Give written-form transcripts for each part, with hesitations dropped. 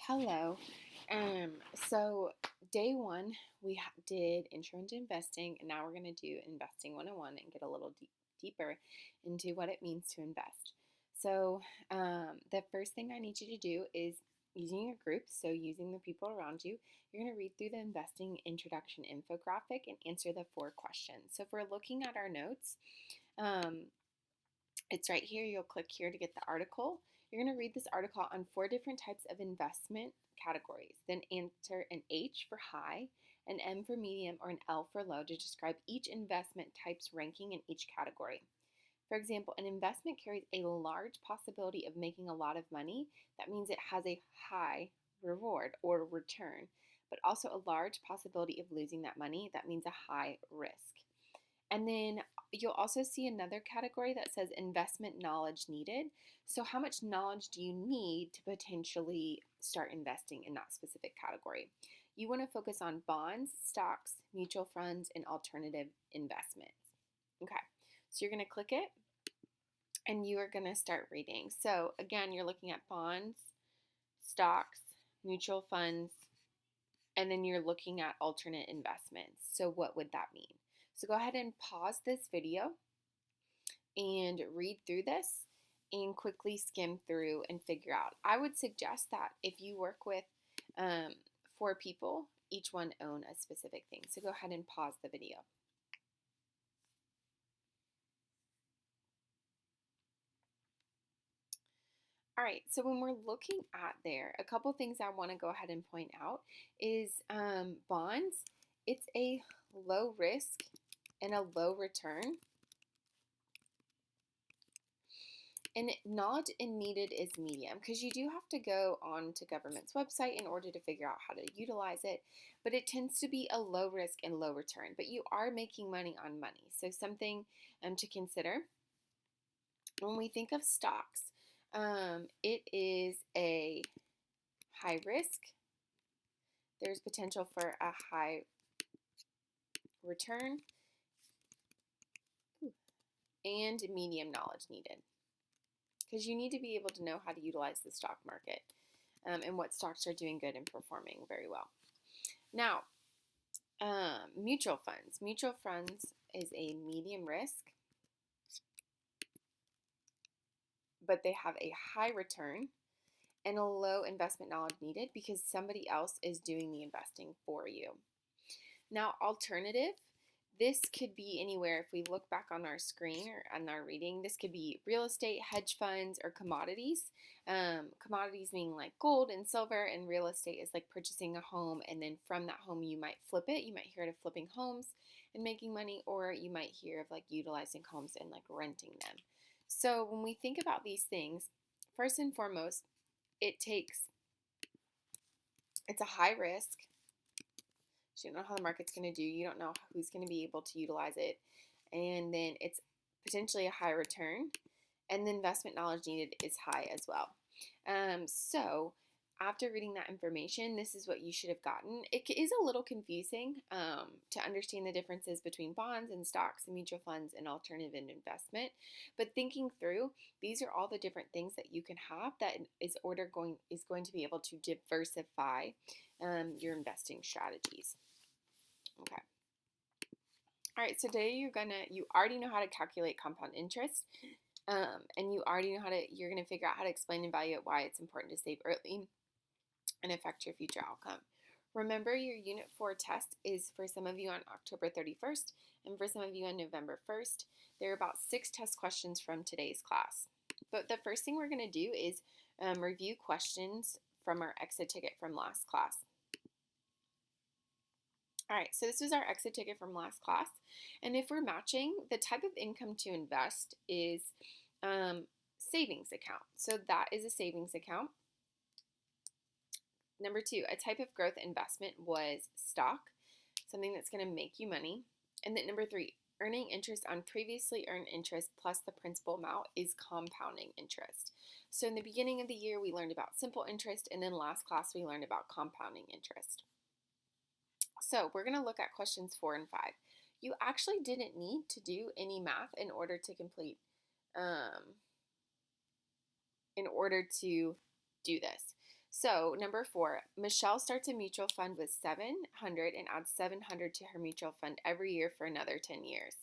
Hello. So day one, did intro into investing, and now we're going to do investing 101 and get a little deeper into what it means to invest. So, the first thing I need you to do is using your group, so using the people around you, you're going to read through the investing introduction infographic and answer the 4 questions. So, if we're looking at our notes, um, it's right here. You'll click here to get the article. You're going to read this article on 4 different types of investment categories. Then answer an H for high, an M for medium, or an L for low to describe each investment type's ranking in each category. For example, an investment carries a large possibility of making a lot of money. That means it has a high reward or return, but also a large possibility of losing that money. That means a high risk. And then you'll also see another category that says investment knowledge needed. So, how much knowledge do you need to potentially start investing in that specific category? You want to focus on bonds, stocks, mutual funds, and alternative investments. Okay, so you're going to click it and you are going to start reading. So, again, you're looking at bonds, stocks, mutual funds, and then you're looking at alternate investments. So, what would that mean? So go ahead and pause this video and read through this and quickly skim through and figure out. I would suggest that if you work with 4 people, each one own a specific thing. So go ahead and pause the video. All right, so when we're looking at there, a couple things I want to go ahead and point out is bonds. It's a low risk and a low return. And knowledge needed is medium because you do have to go on to government's website in order to figure out how to utilize it. But it tends to be a low risk and low return. But you are making money on money. So something to consider. When we think of stocks, it is a high risk. There's potential for a high return and medium knowledge needed. Because you need to be able to know how to utilize the stock market and what stocks are doing good and performing very well. Now, mutual funds. Mutual funds is a medium risk, but they have a high return and a low investment knowledge needed because somebody else is doing the investing for you. Now, alternative. This could be anywhere. If we look back on our screen or on our reading, this could be real estate, hedge funds, or commodities. Commodities meaning like gold and silver, and real estate is like purchasing a home, and then from that home you might flip it. You might hear of flipping homes and making money, or you might hear of like utilizing homes and like renting them. So when we think about these things, first and foremost, it's a high risk. You don't know how the market's going to do. You don't know who's going to be able to utilize it. And then it's potentially a high return. And the investment knowledge needed is high as well. So after reading that information, this is what you should have gotten. It is a little confusing to understand the differences between bonds and stocks and mutual funds and alternative investment. But thinking through, these are all the different things that you can have that is going to be able to diversify your investing strategies. Okay. All right, so today you already know how to calculate compound interest, and you're gonna figure out how to explain and evaluate why it's important to save early and affect your future outcome. Remember, your Unit 4 test is for some of you on October 31st, and for some of you on November 1st. There are about 6 test questions from today's class. But the first thing we're gonna do is review questions from our exit ticket from last class. All right, so this was our exit ticket from last class. And if we're matching, the type of income to invest is savings account. So that is a savings account. Number 2, a type of growth investment was stock, something that's going to make you money. And then number 3, earning interest on previously earned interest plus the principal amount is compounding interest. So in the beginning of the year, we learned about simple interest, and then last class we learned about compounding interest. So we're going to look at questions 4 and 5. You actually didn't need to do any math in order to complete, in order to do this. So, number 4, Michelle starts a mutual fund with 700 and adds 700 to her mutual fund every year for another 10 years.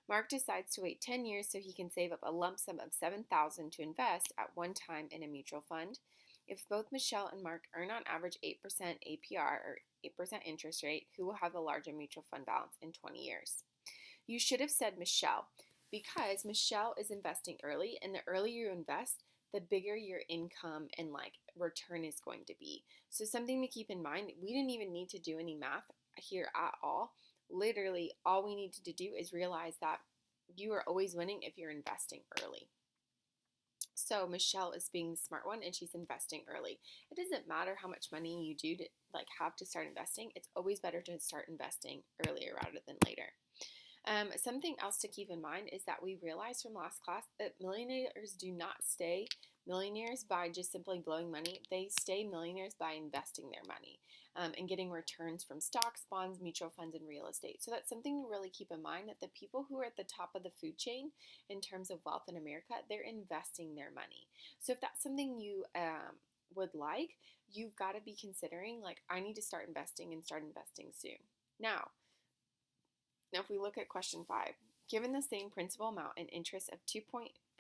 Mark decides to wait 10 years so he can save up a lump sum of 7,000 to invest at one time in a mutual fund. If both Michelle and Mark earn on average 8% APR or 8% interest rate, who will have the larger mutual fund balance in 20 years? You should have said Michelle because Michelle is investing early, and the earlier you invest, the bigger your income and return is going to be. So something to keep in mind, we didn't even need to do any math here at all. Literally, all we needed to do is realize that you are always winning if you're investing early. So Michelle is being the smart one and she's investing early. It doesn't matter how much money you do to have to start investing. It's always better to start investing earlier rather than later. Something else to keep in mind is that we realized from last class that millionaires do not stay millionaires by just simply blowing money. They stay millionaires by investing their money and getting returns from stocks, bonds, mutual funds, and real estate. So that's something to really keep in mind, that the people who are at the top of the food chain in terms of wealth in America, they're investing their money. So if that's something you would like, you've got to be considering, I need to start investing and start investing soon. Now, if we look at question 5, given the same principal amount and interest of 2%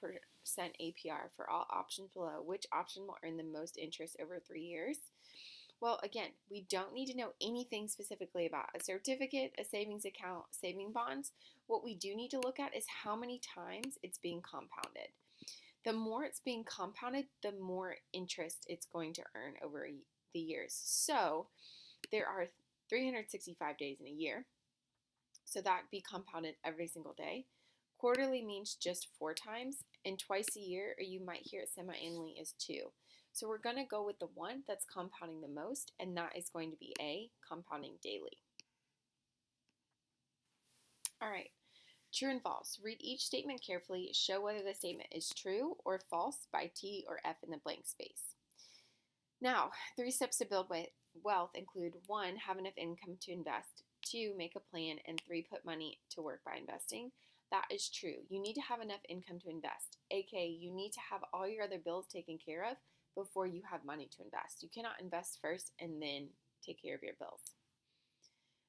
APR for all options below, which option will earn the most interest over 3 years? Well, again, we don't need to know anything specifically about a certificate, a savings account, saving bonds. What we do need to look at is how many times it's being compounded. The more it's being compounded, the more interest it's going to earn over the years. So there are 365 days in a year. So that'd be compounded every single day. Quarterly means just 4 times, and twice a year, or you might hear it semi-annually, is 2. So we're going to go with the one that's compounding the most, and that is going to be A, compounding daily. All right, true and false. Read each statement carefully. Show whether the statement is true or false by T or F in the blank space. Now, 3 steps to build wealth include 1, have enough income to invest, 2, make a plan, and 3, put money to work by investing. That is true. You need to have enough income to invest, aka you need to have all your other bills taken care of before you have money to invest. You cannot invest first and then take care of your bills.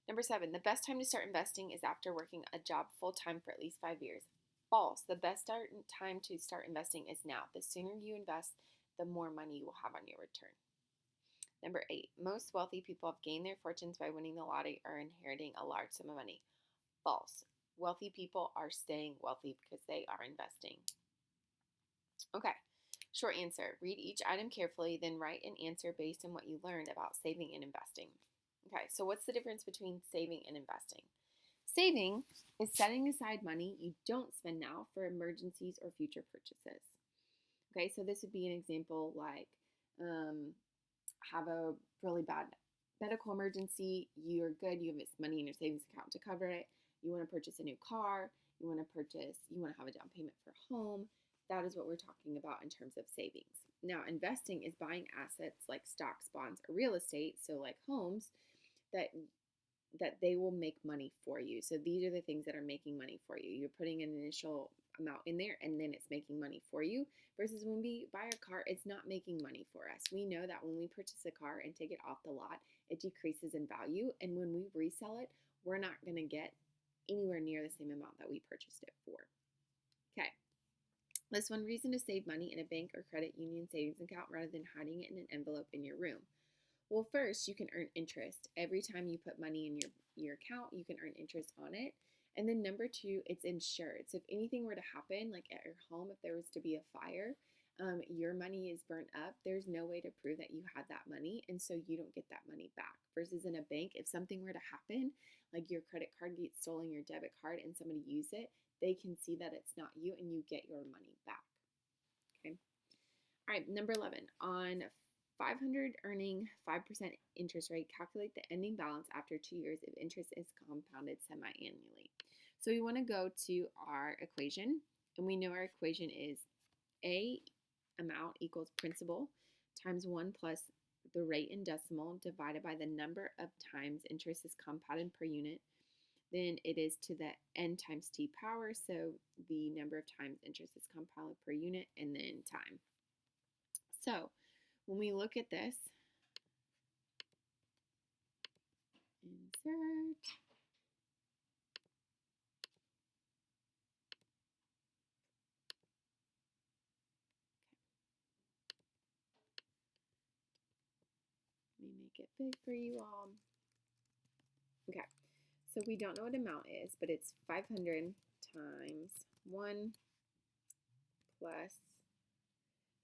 Number 7, the best time to start investing is after working a job full-time for at least 5 years. False. The best time to start investing is now. The sooner you invest, the more money you will have on your return. Number 8, most wealthy people have gained their fortunes by winning the lottery or inheriting a large sum of money. False. Wealthy people are staying wealthy because they are investing. Okay, short answer. Read each item carefully, then write an answer based on what you learned about saving and investing. Okay, so what's the difference between saving and investing? Saving is setting aside money you don't spend now for emergencies or future purchases. Okay, so this would be an example like have a really bad medical emergency, you're good, you have this money in your savings account to cover it, you want to purchase a new car, you want to have a down payment for a home. That is what we're talking about in terms of savings. Now, investing is buying assets like stocks, bonds, or real estate, so like homes, that they will make money for you. So these are the things that are making money for you. You're putting an initial amount in there and then it's making money for you, versus when we buy a car, it's not making money for us. We know that when we purchase a car and take it off the lot, it decreases in value, and when we resell it, we're not going to get anywhere near the same amount that we purchased it for. Okay. List one reason to save money in a bank or credit union savings account rather than hiding it in an envelope in your room. Well, first, you can earn interest. Every time you put money in your account, you can earn interest on it. And then number 2, it's insured. So if anything were to happen, like at your home, if there was to be a fire, your money is burnt up, there's no way to prove that you had that money, and so you don't get that money back. Versus in a bank, if something were to happen, like your credit card gets stolen, your debit card, and somebody use it, they can see that it's not you and you get your money back. Okay. All right, number 11. On 500 earning 5% interest rate, calculate the ending balance after 2 years if interest is compounded semi-annually. So we want to go to our equation, and we know our equation is A amount equals principal times 1 plus the rate in decimal divided by the number of times interest is compounded per unit. Then it is to the n times t power, so the number of times interest is compounded per unit, and then time. So when we look at this, insert, let me make it big for you all. Okay, so we don't know what amount is, but it's 500 times 1 plus,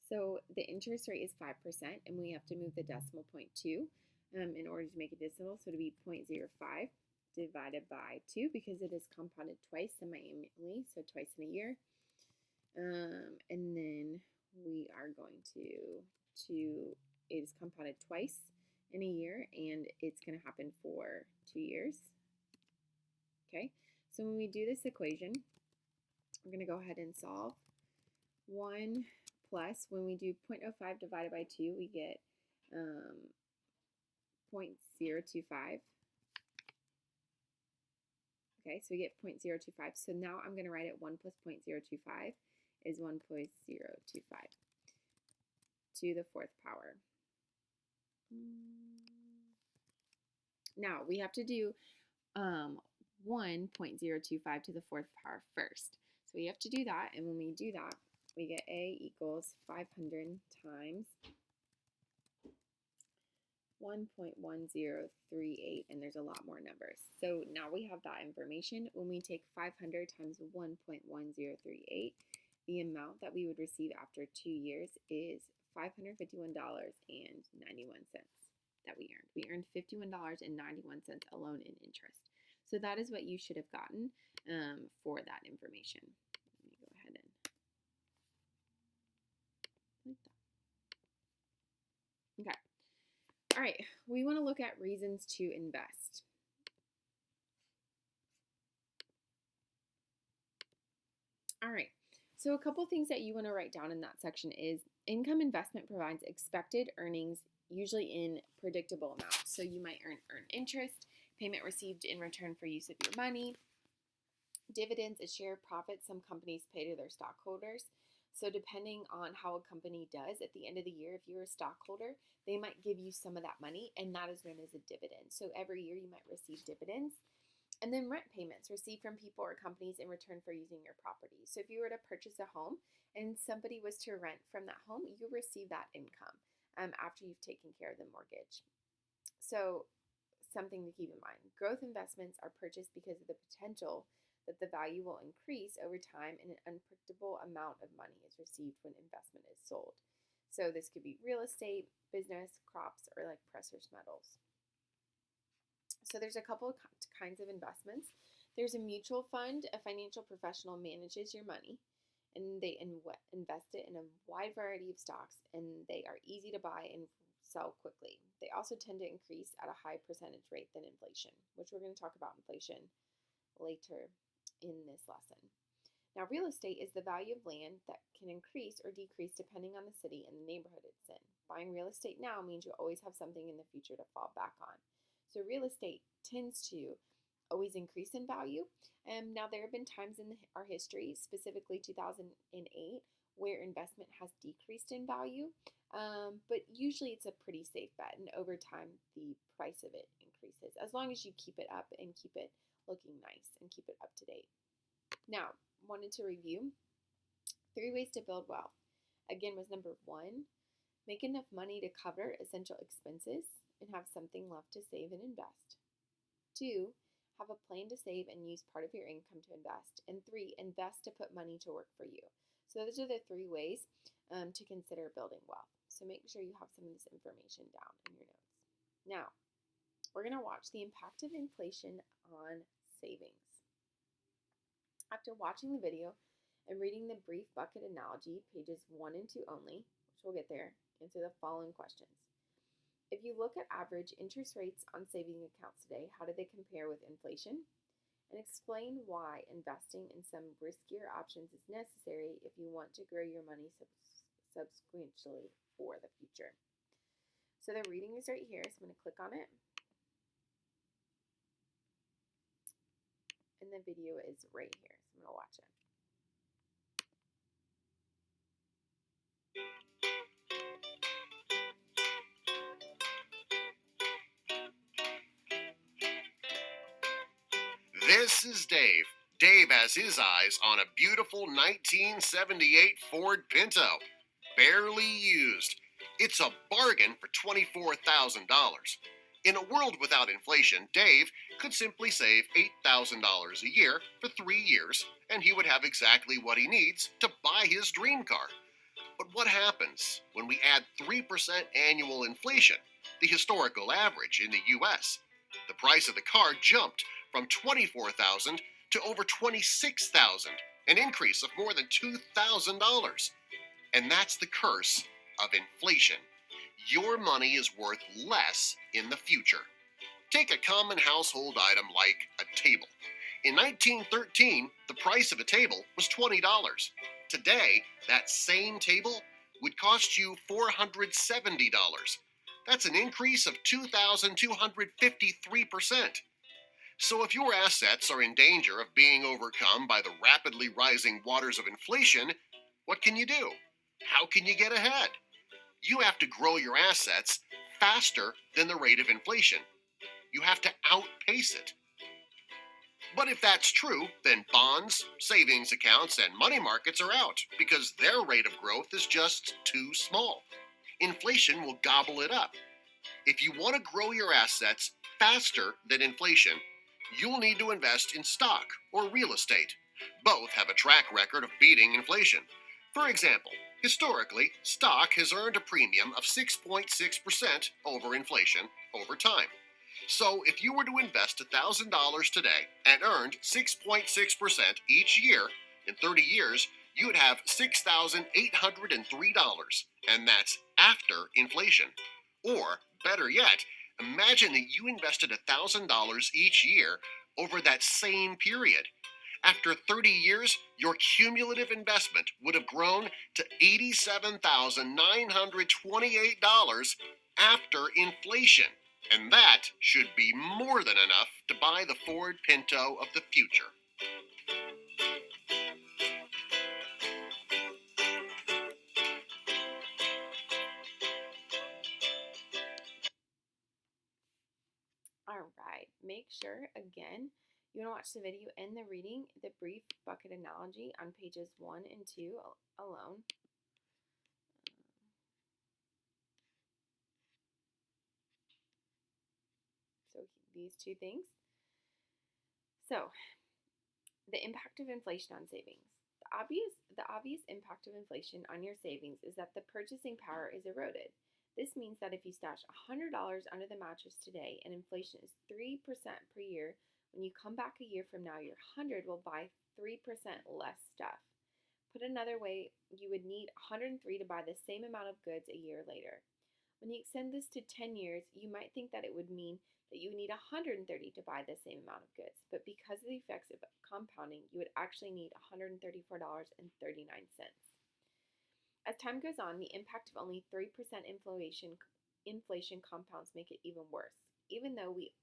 so the interest rate is 5%, and we have to move the decimal point 2 in order to make a decimal, so to be 0.05 divided by 2, because it is compounded twice semi-annually, so twice in a year. And then we are going to, it is compounded twice in a year, and it's going to happen for 2 years. Okay, so when we do this equation, we're going to go ahead and solve. 1 plus, when we do 0.05 divided by 2, we get 0.025. Okay, so we get 0.025. So now I'm going to write it 1 plus 0.025 is 1.025 to the 4th power. Now we have to do 1.025 to the 4th power first. So we have to do that, and when we do that, we get A equals 500 times 1.1038, and there's a lot more numbers. So now we have that information. When we take 500 times 1.1038, the amount that we would receive after 2 years is $551.91 that we earned. We earned $51.91 alone in interest. So that is what you should have gotten for that information. Let me go ahead and like that. Okay. All right, we want to look at reasons to invest. All right, so a couple things that you want to write down in that section is income investment provides expected earnings, usually in predictable amounts. So you might earn interest, payment received in return for use of your money, dividends, a share of profits some companies pay to their stockholders. So depending on how a company does at the end of the year, if you're a stockholder, they might give you some of that money, and that is known as a dividend. So every year you might receive dividends. And then rent payments received from people or companies in return for using your property. So if you were to purchase a home and somebody was to rent from that home, you receive that income after you've taken care of the mortgage. So something to keep in mind. Growth investments are purchased because of the potential that the value will increase over time, and an unpredictable amount of money is received when investment is sold. So this could be real estate, business, crops, or like precious metals. So there's a couple of kinds of investments. There's a mutual fund. A financial professional manages your money, and they invest it in a wide variety of stocks, and they are easy to buy and sell quickly. They also tend to increase at a high percentage rate than inflation, which we're going to talk about inflation later in this lesson. Now, real estate is the value of land that can increase or decrease depending on the city and the neighborhood it's in. Buying real estate now means you always have something in the future to fall back on. So real estate tends to always increase in value. Now, there have been times in our history, specifically 2008, where investment has decreased in value, but usually it's a pretty safe bet, and over time the price of it increases as long as you keep it up and keep it looking nice and keep it up to date. Now, wanted to review 3 ways to build wealth. Again, was number 1, make enough money to cover essential expenses and have something left to save and invest. 2, have a plan to save and use part of your income to invest. And 3, invest to put money to work for you. So those are the 3 ways to consider building wealth. So make sure you have some of this information down in your notes. Now, we're going to watch the impact of inflation on savings. After watching the video and reading the brief bucket analogy, pages 1 and 2 only, which we'll get there, answer the following questions. If you look at average interest rates on saving accounts today, how do they compare with inflation? And explain why investing in some riskier options is necessary if you want to grow your money substantially for the future. So the reading is right here, so I'm going to click on it. And the video is right here, so I'm going to watch it. This is Dave. Dave has his eyes on a beautiful 1978 Ford Pinto. Barely used. It's a bargain for $24,000. In a world without inflation, Dave could simply save $8,000 a year for 3 years, and he would have exactly what he needs to buy his dream car. But what happens when we add 3% annual inflation, the historical average in the US? The price of the car jumped from $24,000 to over $26,000, an increase of more than $2,000. And that's the curse of inflation. Your money is worth less in the future. Take a common household item like a table. In 1913, the price of a table was $20. Today, that same table would cost you $470. That's an increase of 2,253%. So if your assets are in danger of being overcome by the rapidly rising waters of inflation, what can you do? How can you get ahead? You have to grow your assets faster than the rate of inflation. You have to outpace it. But if that's true, then bonds, savings accounts, and money markets are out because their rate of growth is just too small. Inflation will gobble it up. If you want to grow your assets faster than inflation, you'll need to invest in stock or real estate. Both have a track record of beating inflation. For example, historically, stock has earned a premium of 6.6% over inflation over time. So if you were to invest $1,000 today and earned 6.6% each year in 30 years, you would have $6,803, and that's after inflation. Or, better yet, imagine that you invested $1,000 each year over that same period. After 30 years, your cumulative investment would have grown to $87,928 after inflation. And that should be more than enough to buy the Ford Pinto of the future. All right, make sure again you want to watch the video and the reading, the brief bucket analogy on pages 1 and 2 alone. So these two things. So the impact of inflation on savings. The obvious impact of inflation on your savings is that the purchasing power is eroded. This means that if you stash $100 under the mattress today and inflation is 3% per year, when you come back a year from now, your 100 will buy 3% less stuff. Put another way, you would need 103 to buy the same amount of goods a year later. When you extend this to 10 years, you might think that it would mean that you would need 130 to buy the same amount of goods, but because of the effects of compounding, you would actually need $134.39. As time goes on, the impact of only 3% inflation compounds make it even worse. Even though we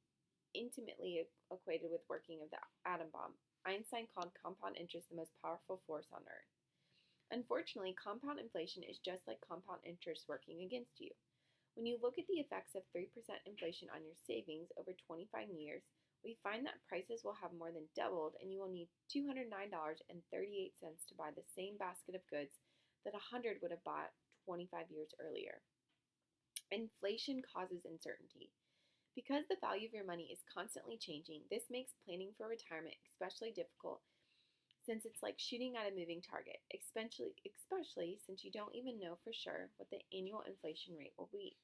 intimately equated with working of the atom bomb, Einstein called compound interest the most powerful force on earth. Unfortunately, compound inflation is just like compound interest working against you. When you look at the effects of 3% inflation on your savings over 25 years, we find that prices will have more than doubled and you will need $209.38 to buy the same basket of goods that 100 would have bought 25 years earlier. Inflation causes uncertainty. Because the value of your money is constantly changing, this makes planning for retirement especially difficult since it's like shooting at a moving target, especially since you don't even know for sure what the annual inflation rate will be.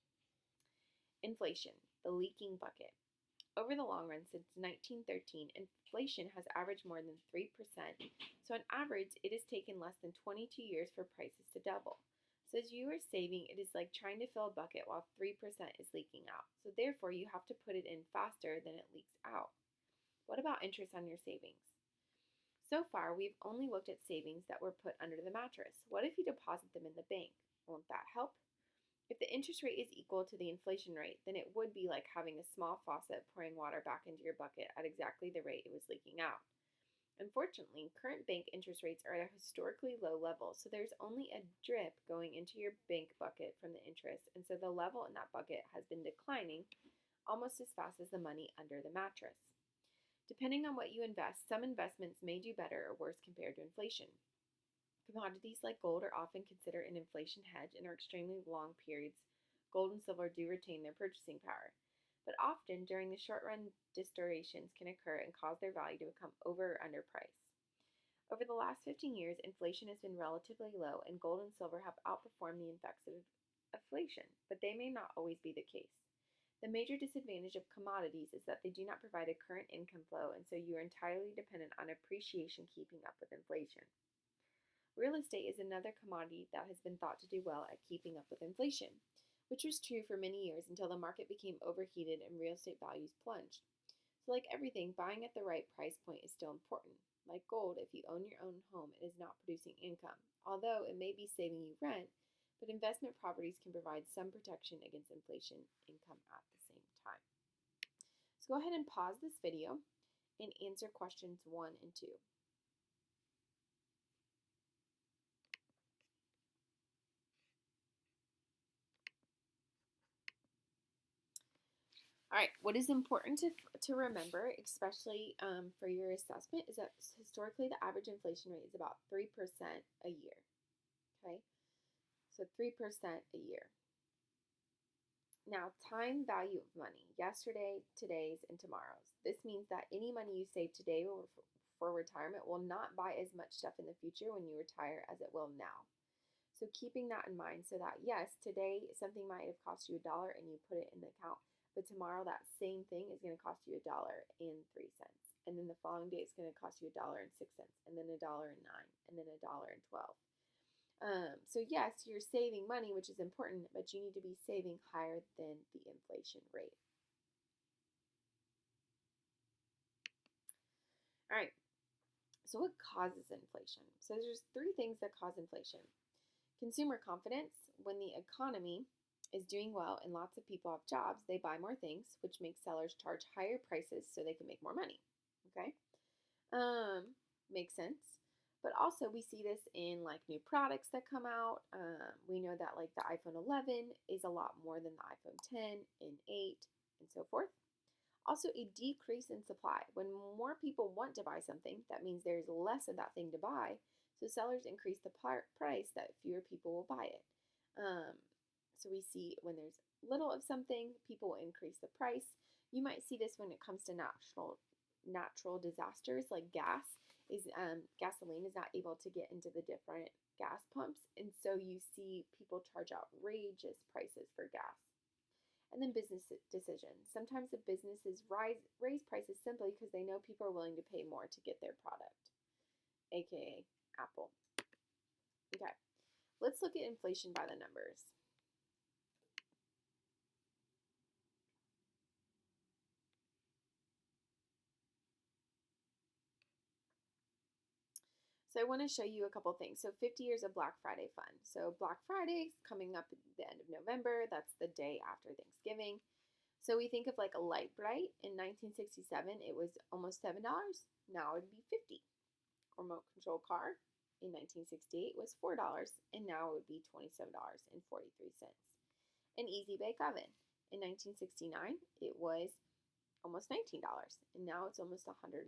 Inflation, the leaking bucket. Over the long run, since 1913, inflation has averaged more than 3%, so on average, it has taken less than 22 years for prices to double. So as you are saving, it is like trying to fill a bucket while 3% is leaking out. So therefore, you have to put it in faster than it leaks out. What about interest on your savings? So far, we've only looked at savings that were put under the mattress. What if you deposit them in the bank? Won't that help? If the interest rate is equal to the inflation rate, then it would be like having a small faucet pouring water back into your bucket at exactly the rate it was leaking out. Unfortunately, current bank interest rates are at a historically low level, so there's only a drip going into your bank bucket from the interest, and so the level in that bucket has been declining almost as fast as the money under the mattress. Depending on what you invest, some investments may do better or worse compared to inflation. Commodities like gold are often considered an inflation hedge and are extremely long periods. Gold and silver do retain their purchasing power, but often during the short run, distortions can occur and cause their value to become over or underpriced. Over the last 15 years, inflation has been relatively low, and gold and silver have outperformed the effects of inflation, but they may not always be the case. The major disadvantage of commodities is that they do not provide a current income flow, and so you are entirely dependent on appreciation keeping up with inflation. Real estate is another commodity that has been thought to do well at keeping up with inflation, which was true for many years until the market became overheated and real estate values plunged. So, like everything, buying at the right price point is still important. Like gold, if you own your own home, it is not producing income, although it may be saving you rent, but investment properties can provide some protection against inflation income at the same time. So go ahead and pause this video and answer questions 1 and 2. All right, what is important to remember, especially for your assessment, is that historically the average inflation rate is about 3% a year. Okay, so 3% a year. Now, time value of money, yesterday, today's, and tomorrow's. This means that any money you save today for retirement will not buy as much stuff in the future when you retire as it will now. So keeping that in mind, so that yes, today something might have cost you $1 and you put it in the account, but tomorrow that same thing is going to cost you $1.03, and then the following day it's going to cost you $1.06, and then $1.09, and then $1.12. So yes, you're saving money, which is important, but you need to be saving higher than the inflation rate. All right. So what causes inflation? So there's 3 things that cause inflation. Consumer confidence. When the economy is doing well and lots of people have jobs, they buy more things, which makes sellers charge higher prices so they can make more money. Okay? Makes sense. But also we see this in like new products that come out. We know that like the iPhone 11 is a lot more than the iPhone 10 and 8 and so forth. Also, a decrease in supply. When more people want to buy something, that means there's less of that thing to buy. So sellers increase the price that fewer people will buy it. So we see when there's little of something, people will increase the price. You might see this when it comes to natural disasters like gasoline is not able to get into the different gas pumps, and so you see people charge outrageous prices for gas. And then business decisions. Sometimes the businesses raise prices simply because they know people are willing to pay more to get their product, aka Apple. Okay, let's look at inflation by the numbers. So I want to show you a couple things. So 50 years of Black Friday fun. So Black Friday is coming up at the end of November. That's the day after Thanksgiving. So we think of like a Lite-Brite. In 1967, it was almost $7. Now it'd be $50. Remote control car in 1968 was $4, and now it would be $27.43. An Easy Bake Oven in 1969, it was almost $19, and now it's almost $124.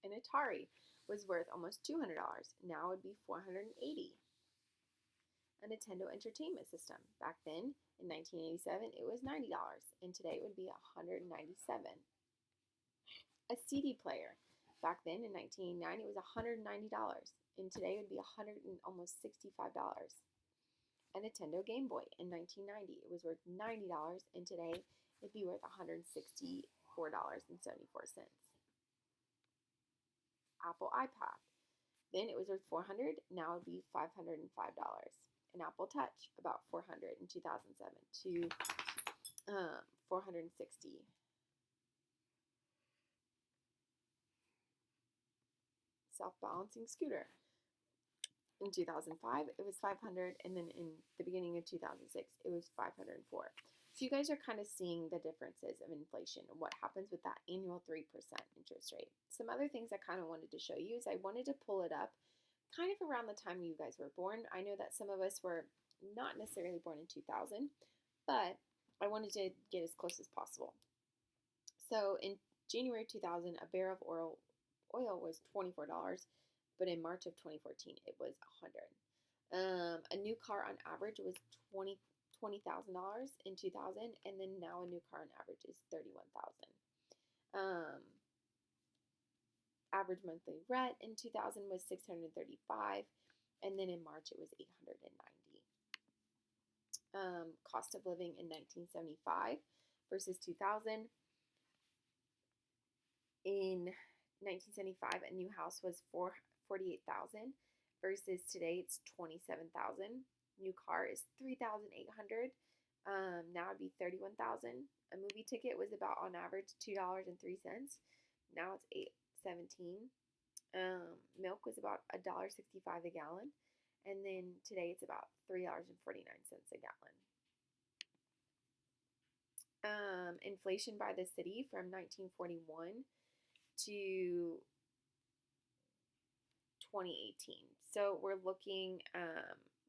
An Atari was worth almost $200. Now it would be $480. A Nintendo Entertainment System. Back then, in 1987, it was $90, and today it would be $197. A CD player. Back then, in 1989, it was $190, and today it would be almost $65. A Nintendo Game Boy. In 1990, it was worth $90, and today it'd be worth $164.74. Apple iPad. Then it was worth $400. Now it'd be $505. An Apple Touch, about $400 in 2007 to $460. Self-balancing scooter. In 2005, it was $500, and then in the beginning of 2006, it was $504. So you guys are kind of seeing the differences of inflation and what happens with that annual 3% interest rate. Some other things I kind of wanted to show you is I wanted to pull it up kind of around the time you guys were born. I know that some of us were not necessarily born in 2000, but I wanted to get as close as possible. So in January 2000, a barrel of oil was $24, but in March of 2014, it was $100. A new car on average was $20,000 in 2000, and then now a new car on average is $31,000. Average monthly rent in 2000 was $635, and then in March it was $890. Cost of living in 1975 versus 2000. In 1975, a new house was $48,000 versus today it's $27,000. New car is $3,800. Now it'd be $31,000. A movie ticket was about on average $2.03. Now it's $8.17. Milk was about $1.65 a gallon, and then today it's about $3.49 a gallon. Inflation by the city from 1941 to 2018. So we're looking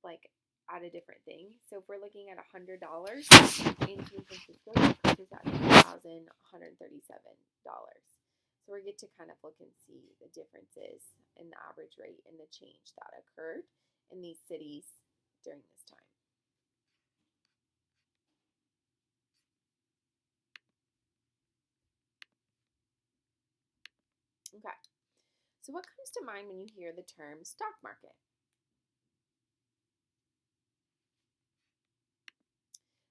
like at a different thing. So if we're looking at $100 in San Francisco, it is at $1,137. So we get to kind of look and see the differences in the average rate and the change that occurred in these cities during this time. Okay, so what comes to mind when you hear the term stock market?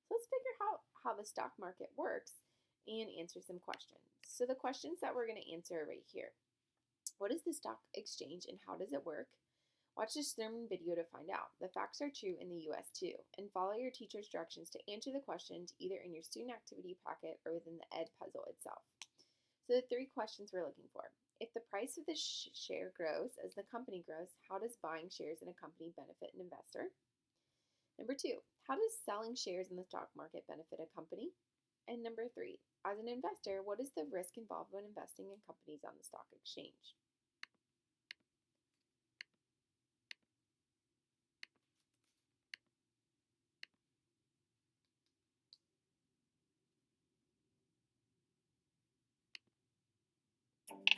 So let's figure out how the stock market works and answer some questions. So the questions that we're going to answer are right here. What is the stock exchange and how does it work? Watch this sermon video to find out. The facts are true in the US too, and follow your teacher's directions to answer the questions either in your student activity packet or within the Ed puzzle itself. So the three questions we're looking for. If the price of the share grows as the company grows, how does buying shares in a company benefit an investor? Number two, how does selling shares in the stock market benefit a company? And number three, as an investor, what is the risk involved when investing in companies on the stock exchange?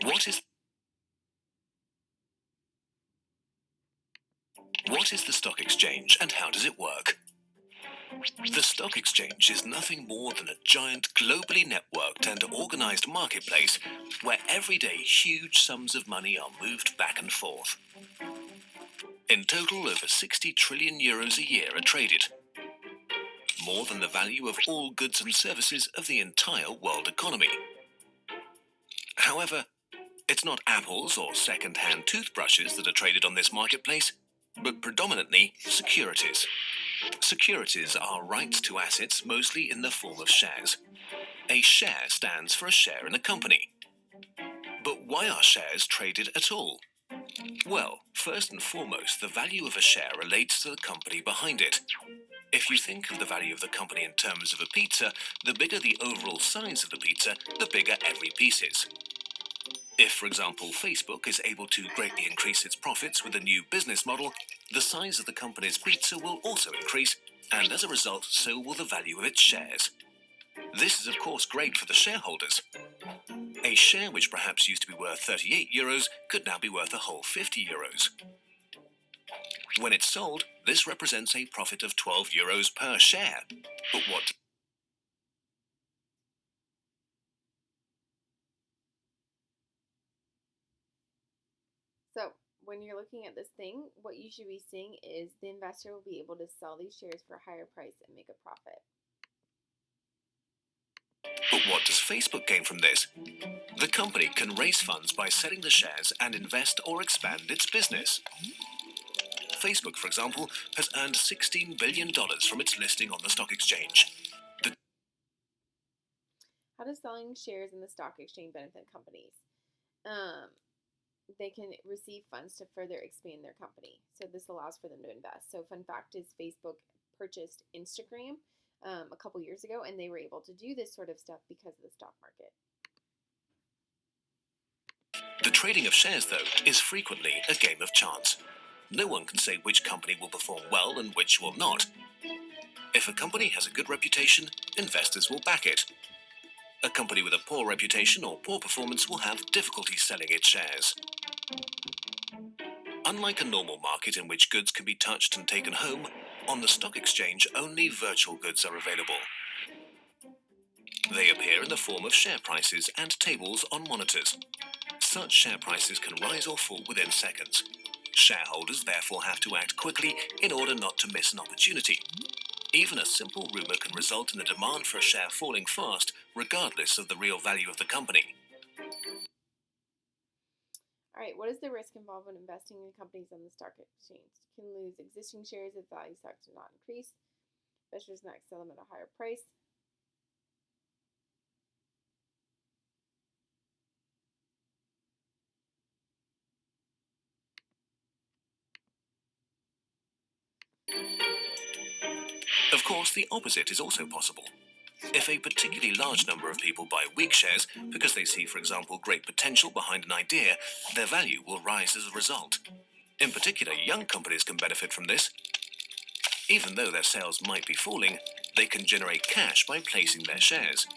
What is the stock exchange and how does it work? The stock exchange is nothing more than a giant, globally networked and organized marketplace where every day huge sums of money are moved back and forth. In total, over 60 trillion euros a year are traded, more than the value of all goods and services of the entire world economy. However, it's not apples or second-hand toothbrushes that are traded on this marketplace, but predominantly securities. Securities are rights to assets mostly in the form of shares. A share stands for a share in a company. But why are shares traded at all? Well, first and foremost, the value of a share relates to the company behind it. If you think of the value of the company in terms of a pizza, the bigger the overall size of the pizza, the bigger every piece is. If, for example, Facebook is able to greatly increase its profits with a new business model, the size of the company's pizza will also increase, and as a result, so will the value of its shares. This is, of course, great for the shareholders. A share which perhaps used to be worth 38 euros could now be worth a whole 50 euros. When it's sold, this represents a profit of 12 euros per share. But what? So when you're looking at this thing, what you should be seeing is the investor will be able to sell these shares for a higher price and make a profit. But what does Facebook gain from this? The company can raise funds by selling the shares and invest or expand its business. Facebook, for example, has earned $16 billion from its listing on the stock exchange. How does selling shares in the stock exchange benefit companies? They can receive funds to further expand their company. So this allows for them to invest. So fun fact is Facebook purchased Instagram a couple years ago, and they were able to do this sort of stuff because of the stock market. The trading of shares, though, is frequently a game of chance. No one can say which company will perform well and which will not. If a company has a good reputation, investors will back it. A company with a poor reputation or poor performance will have difficulty selling its shares. Unlike a normal market in which goods can be touched and taken home, on the stock exchange only virtual goods are available. They appear in the form of share prices and tables on monitors. Such share prices can rise or fall within seconds. Shareholders therefore have to act quickly in order not to miss an opportunity. Even a simple rumor can result in the demand for a share falling fast, regardless of the real value of the company. All right, what is the risk involved when investing in companies on the stock exchange? You can lose existing shares if value stocks do not increase. Investors might sell them at a higher price. Of course, the opposite is also possible. If a particularly large number of people buy weak shares because they see, for example, great potential behind an idea, their value will rise as a result. In particular, young companies can benefit from this. Even though their sales might be falling, they can generate cash by placing their shares.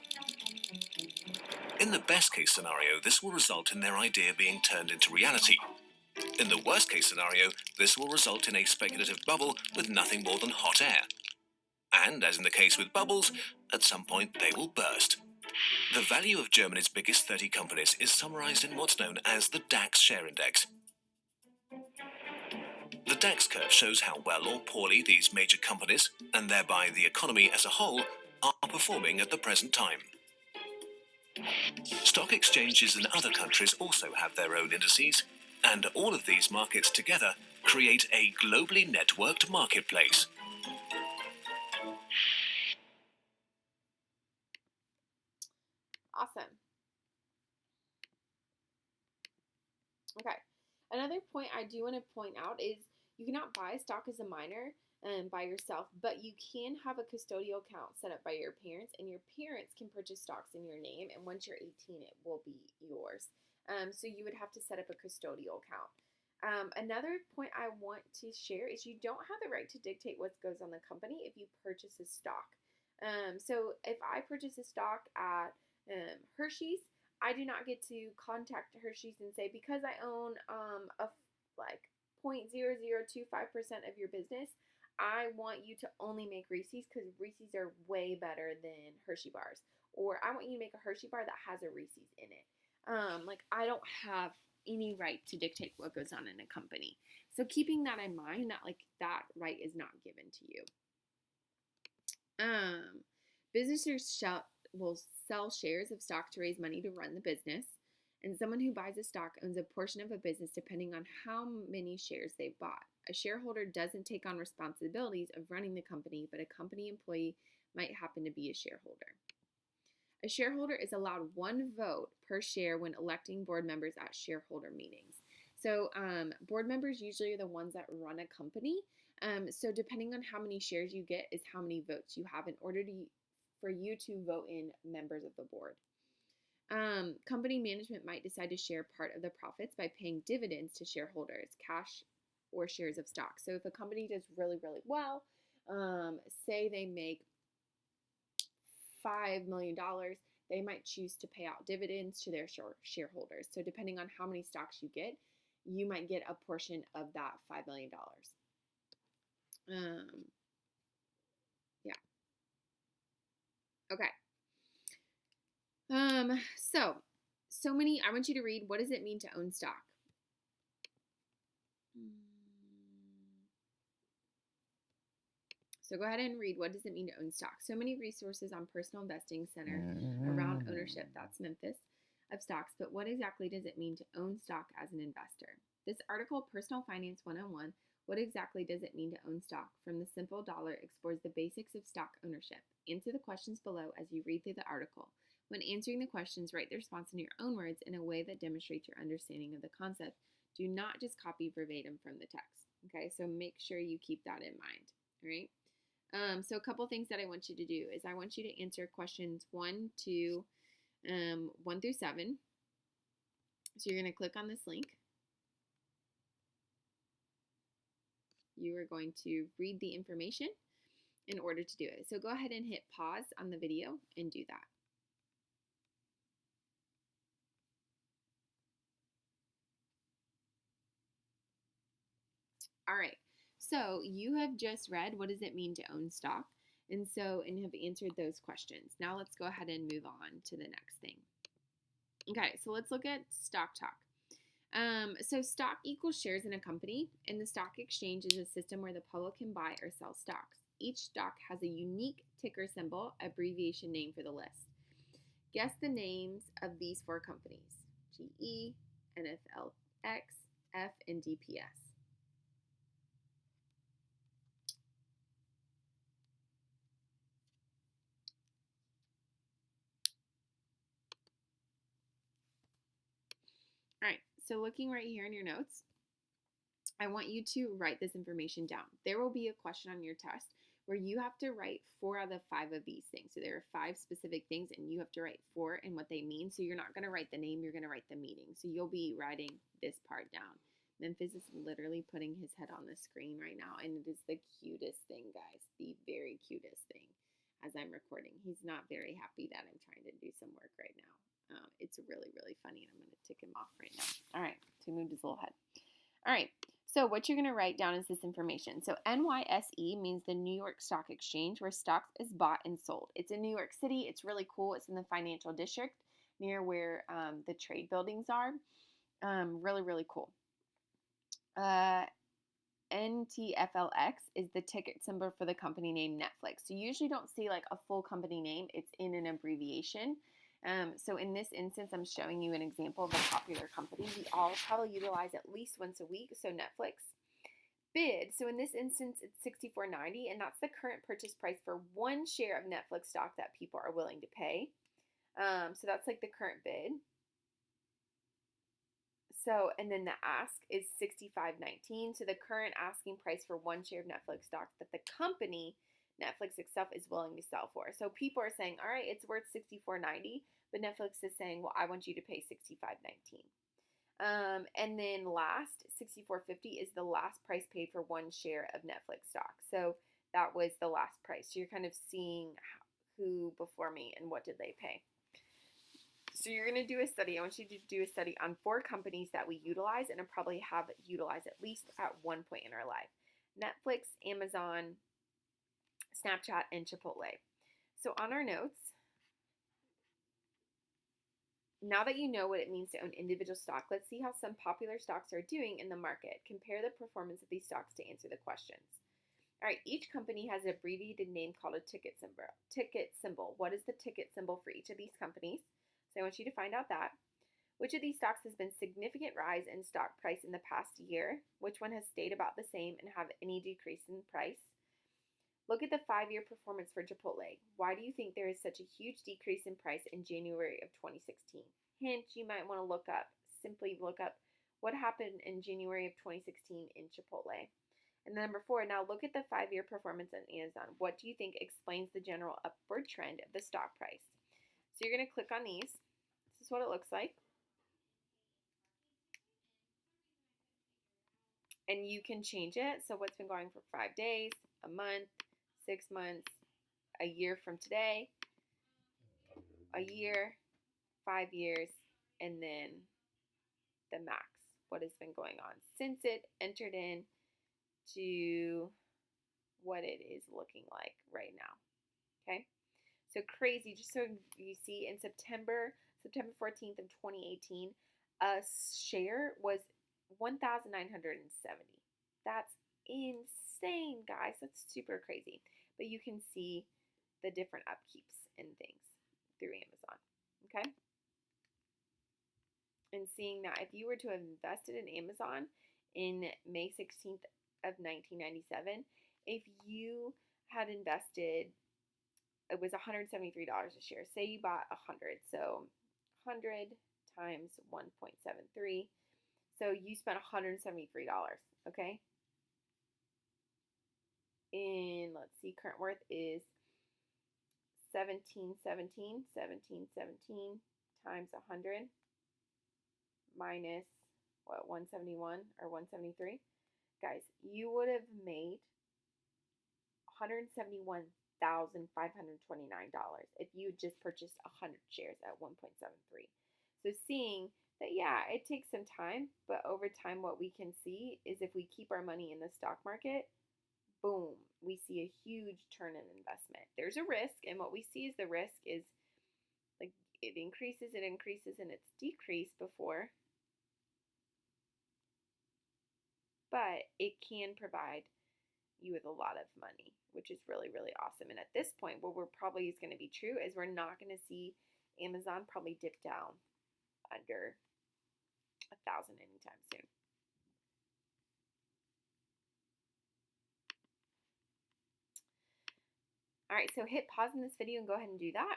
In the best case scenario, this will result in their idea being turned into reality. In the worst case scenario, this will result in a speculative bubble with nothing more than hot air. And, as in the case with bubbles, at some point they will burst. The value of Germany's biggest 30 companies is summarized in what's known as the DAX share index. The DAX curve shows how well or poorly these major companies, and thereby the economy as a whole, are performing at the present time. Stock exchanges in other countries also have their own indices, and all of these markets together create a globally networked marketplace. Awesome. Okay. Another point I do want to point out is you cannot buy stock as a minor by yourself, but you can have a custodial account set up by your parents, and your parents can purchase stocks in your name. And once you're 18, it will be yours. So you would have to set up a custodial account. Another point I want to share is you don't have the right to dictate what goes on the company if you purchase a stock. So if I purchase a stock at Hershey's, I do not get to contact Hershey's and say, because I own a like 0.0025% of your business, I want you to only make Reese's because Reese's are way better than Hershey bars. Or I want you to make a Hershey bar that has a Reese's in it. Like I don't have any right to dictate what goes on in a company. So keeping that in mind, that like that right is not given to you. Businesses will sell shares of stock to raise money to run the business, and someone who buys a stock owns a portion of a business depending on how many shares they bought. A shareholder doesn't take on responsibilities of running the company, but a company employee might happen to be a shareholder. A shareholder is allowed one vote per share when electing board members at shareholder meetings. So board members usually are the ones that run a company. So depending on how many shares you get is how many votes you have in order for you to vote in members of the board. Company management might decide to share part of the profits by paying dividends to shareholders, cash or shares of stock. So if a company does really, really well, say they make $5 million, they might choose to pay out dividends to their shareholders. So depending on how many stocks you get, you might get a portion of that $5 million. Yeah. Okay. I want you to read, what does it mean to own stock? So go ahead and read, what does it mean to own stock? So many resources on personal investing center around ownership, that's Memphis, of stocks, but what exactly does it mean to own stock as an investor? This article, Personal Finance 101, what exactly does it mean to own stock? From the Simple Dollar explores the basics of stock ownership. Answer the questions below as you read through the article. When answering the questions, write the response in your own words in a way that demonstrates your understanding of the concept. Do not just copy verbatim from the text. Okay, so make sure you keep that in mind. All right. So a couple things that I want you to do is I want you to answer questions 1 through 7. So you're going to click on this link. You are going to read the information, in order to do it. So go ahead and hit pause on the video and do that. All right, so you have just read what does it mean to own stock, and have answered those questions. Now let's go ahead and move on to the next thing. Okay, so let's look at stock talk. So stock equals shares in a company, and the stock exchange is a system where the public can buy or sell stocks. Each stock has a unique ticker symbol, abbreviation name for the list. Guess the names of these 4 companies: GE, NFLX, F, and DPS. All right, so looking right here in your notes, I want you to write this information down. There will be a question on your test where you have to write 4 out of 5 of these things. So there are 5 specific things, and you have to write 4 and what they mean. So you're not going to write the name, you're going to write the meaning. So you'll be writing this part down. Memphis is literally putting his head on the screen right now, and it is the cutest thing, guys. The very cutest thing as I'm recording. He's not very happy that I'm trying to do some work right now. It's really, really funny, and I'm going to tick him off right now. All right, so he moved his little head. All right, so what you're going to write down is this information. So NYSE means the New York Stock Exchange, where stocks is bought and sold. It's in New York City. It's really cool. It's in the financial district near where the trade buildings are. Really, really cool. NTFLX is the ticket symbol for the company name Netflix. So you usually don't see like a full company name. It's in an abbreviation. So in this instance, I'm showing you an example of a popular company we all probably utilize at least once a week. So Netflix. Bid. So in this instance, it's $64.90, and that's the current purchase price for 1 share of Netflix stock that people are willing to pay. So that's like the current bid. So, and then the ask is $65.19. So the current asking price for 1 share of Netflix stock that the company Netflix itself is willing to sell for. So people are saying, all right, it's worth $64.90, but Netflix is saying, well, I want you to pay $65.19. And then last, $64.50 is the last price paid for 1 share of Netflix stock. So that was the last price. So you're kind of seeing who before me and what did they pay. So you're going to do a study. I want you to do a study on 4 companies that we utilize and probably have utilized at least at one point in our life: Netflix, Amazon, Snapchat, and Chipotle. So on our notes, now that you know what it means to own individual stock, let's see how some popular stocks are doing in the market. Compare the performance of these stocks to answer the questions. All right, each company has an abbreviated name called a ticket symbol. Ticket symbol. What is the ticket symbol for each of these companies? So I want you to find out that. Which of these stocks has been significant rise in stock price in the past year? Which one has stayed about the same and have any decrease in price? Look at the 5-year performance for Chipotle. Why do you think there is such a huge decrease in price in January of 2016? Hint, you might want to simply look up what happened in January of 2016 in Chipotle. And number 4, now look at the 5-year performance on Amazon. What do you think explains the general upward trend of the stock price? So you're going to click on these. This is what it looks like. And you can change it. So what's been going for 5 days, a month, 6 months, a year from today, a year, 5 years, and then the max. What has been going on since it entered in to what it is looking like right now. Okay. So crazy, just so you see, in September 14th of 2018, a share was 1,970. That's insane, guys. That's super crazy. But you can see the different upkeeps and things through Amazon. Okay? And seeing that if you were to have invested in Amazon in May 16th of 1997, if you had invested, it was $173 a share. Say you bought 100, so 100 times 1.73. So you spent $173, okay? And let's see, current worth is 1717 times 100 minus what, 171 or 173. Guys, you would have made $171,529 if you just purchased 100 shares at 1.73. So seeing that, yeah, it takes some time, but over time what we can see is if we keep our money in the stock market, boom, we see a huge turn in investment. There's a risk, and what we see is the risk is like it increases, and it's decreased before, but it can provide you with a lot of money, which is really, really awesome. And at this point, what we're probably is going to be true is we're not going to see Amazon probably dip down under 1,000 anytime soon. All right, so hit pause in this video and go ahead and do that.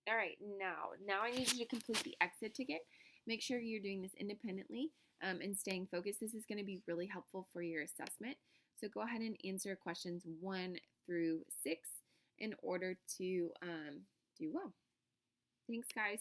All right, now I need you to complete the exit ticket. Make sure you're doing this independently and staying focused. This is going to be really helpful for your assessment. So go ahead and answer questions 1 through 6 in order to do well. Thanks, guys.